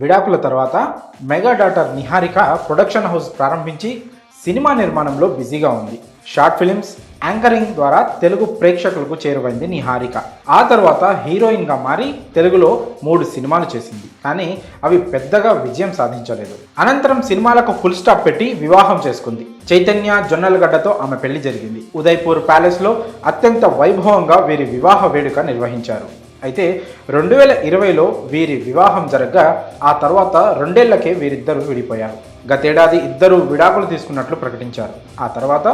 విడాకుల తర్వాత mega daughter Niharika production house ప్రారంభించి సినిమా నిర్మాణంలో బిజీగా ఉంది. షార్ట్ ఫిలిమ్స్, యాంకరింగ్ ద్వారా తెలుగు ప్రేక్షకులకు చేరువైంది నిహారిక. ఆ తర్వాత హీరోయిన్గా మారి తెలుగులో 3 సినిమాలు చేసింది. కానీ అవి పెద్దగా విజయం సాధించలేదు. అనంతరం సినిమాలకు ఫుల్ స్టాప్ పెట్టి వివాహం చేసుకుంది. చైతన్య జొన్నలగడ్డతో ఆమె పెళ్లి జరిగింది. ఉదయ్పూర్ ప్యాలెస్లో అత్యంత వైభవంగా వీరి వివాహ వేడుక నిర్వహించారు. అయితే 2020లో వీరి వివాహం జరగగా ఆ తర్వాత 2 ఏళ్లకే వీరిద్దరూ విడిపోయారు. గతేడాది ఇద్దరు విడాకులు తీసుకున్నట్లు ప్రకటించారు. ఆ తర్వాత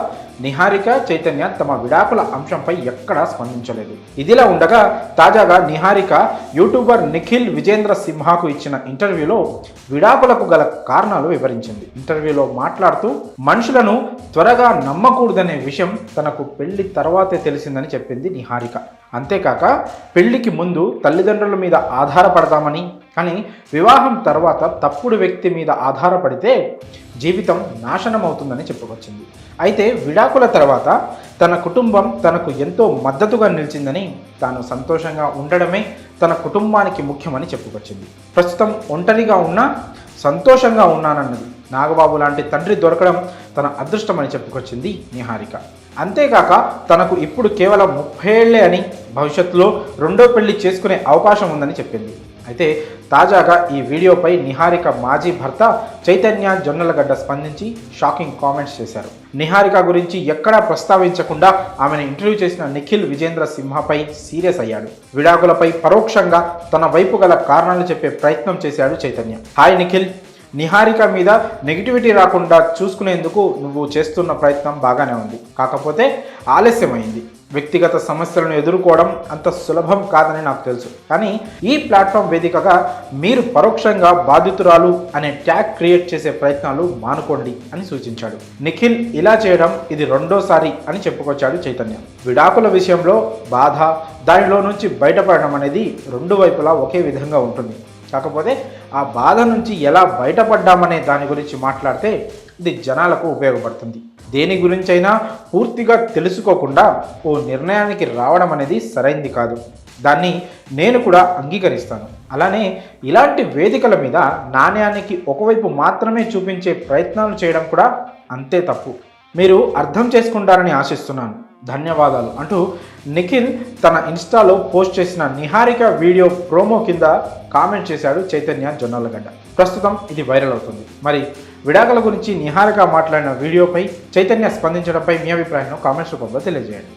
నిహారిక, చైతన్య తమ విడాకుల అంశంపై ఎక్కడా స్పందించలేదు. ఇదిలా ఉండగా తాజాగా నిహారిక యూట్యూబర్ నిఖిల్ విజేంద్ర సింహాకు ఇచ్చిన ఇంటర్వ్యూలో విడాకులకు గల కారణాలు వివరించింది. ఇంటర్వ్యూలో మాట్లాడుతూ మనుషులను త్వరగా నమ్మకూడదనే విషయం తనకు పెళ్లి తర్వాతే తెలిసిందని చెప్పింది నిహారిక. అంతేకాక పెళ్లికి ముందు తల్లిదండ్రుల మీద ఆధారపడతామని, కానీ వివాహం తర్వాత తప్పుడు వ్యక్తి మీద ఆధారపడితే జీవితం నాశనం అవుతుందని చెప్పుకొచ్చింది. అయితే విడాకుల తర్వాత తన కుటుంబం తనకు ఎంతో మద్దతుగా నిలిచిందని, తాను సంతోషంగా ఉండడమే తన కుటుంబానికి ముఖ్యమని చెప్పుకొచ్చింది. ప్రస్తుతం ఒంటరిగా ఉన్నా సంతోషంగా ఉన్నానన్నది. నాగబాబు లాంటి తండ్రి దొరకడం తన అదృష్టమని చెప్పుకొచ్చింది నిహారిక. అంతేకాక తనకు ఇప్పుడు కేవలం 30 ఏళ్లే అని, భవిష్యత్తులో 2వ పెళ్లి చేసుకునే అవకాశం ఉందని చెప్పింది. అయితే తాజాగా ఈ వీడియోపై నిహారిక మాజీ భర్త చైతన్య జొన్నలగడ్డ స్పందించి షాకింగ్ కామెంట్స్ చేశారు. నిహారిక గురించి ఎక్కడా ప్రస్తావించకుండా ఆమెను ఇంటర్వ్యూ చేసిన నిఖిల్ విజేంద్ర సింహపై సీరియస్ అయ్యాడు. విడాకులపై పరోక్షంగా తన వైపు గల కారణాలు చెప్పే ప్రయత్నం చేశాడు చైతన్య. హాయ్ నిఖిల్, నిహారిక మీద నెగిటివిటీ రాకుండా చూసుకునేందుకు నువ్వు చేస్తున్న ప్రయత్నం బాగానే ఉంది. కాకపోతే ఆలస్యమైంది. వ్యక్తిగత సమస్యలను ఎదుర్కోవడం అంత సులభం కాదని నాకు తెలుసు. కానీ ఈ ప్లాట్ఫామ్ వేదికగా మీరు పరోక్షంగా బాధితురాలు అనే ట్యాగ్ క్రియేట్ చేసే ప్రయత్నాలు మానుకోండి అని సూచించాడు. నిఖిల్ ఇలా చేయడం ఇది 2వసారి అని చెప్పుకొచ్చాడు చైతన్య. విడాకుల విషయంలో బాధ, దానిలో నుంచి బయటపడడం అనేది 2 వైపులా ఒకే విధంగా ఉంటుంది. కాకపోతే ఆ బాధ నుంచి ఎలా బయటపడ్డామనే దాని గురించి మాట్లాడితే ఇది జనాలకు ఉపయోగపడుతుంది. దేని గురించైనా పూర్తిగా తెలుసుకోకుండా ఓ నిర్ణయానికి రావడం అనేది సరైంది కాదు. దాన్ని నేను కూడా అంగీకరిస్తాను. అలానే ఇలాంటి వేదికల మీద నాణ్యానికి ఒకవైపు మాత్రమే చూపించే ప్రయత్నాలు చేయడం కూడా అంతే తప్పు. మీరు అర్థం చేసుకుంటారని ఆశిస్తున్నాను. ధన్యవాదాలు అంటూ నిఖిల్ తన ఇన్స్టాలో పోస్ట్ చేసిన నిహారిక వీడియో ప్రోమో కింద కామెంట్ చేశాడు చైతన్య జొన్నలగడ్డ. ప్రస్తుతం ఇది వైరల్ అవుతుంది. మరి విడాకుల గురించి నిహారిక మాట్లాడిన వీడియోపై చైతన్య స్పందించడంపై మీ అభిప్రాయాన్ని కామెంట్స్ రూపంలో తెలియజేయండి.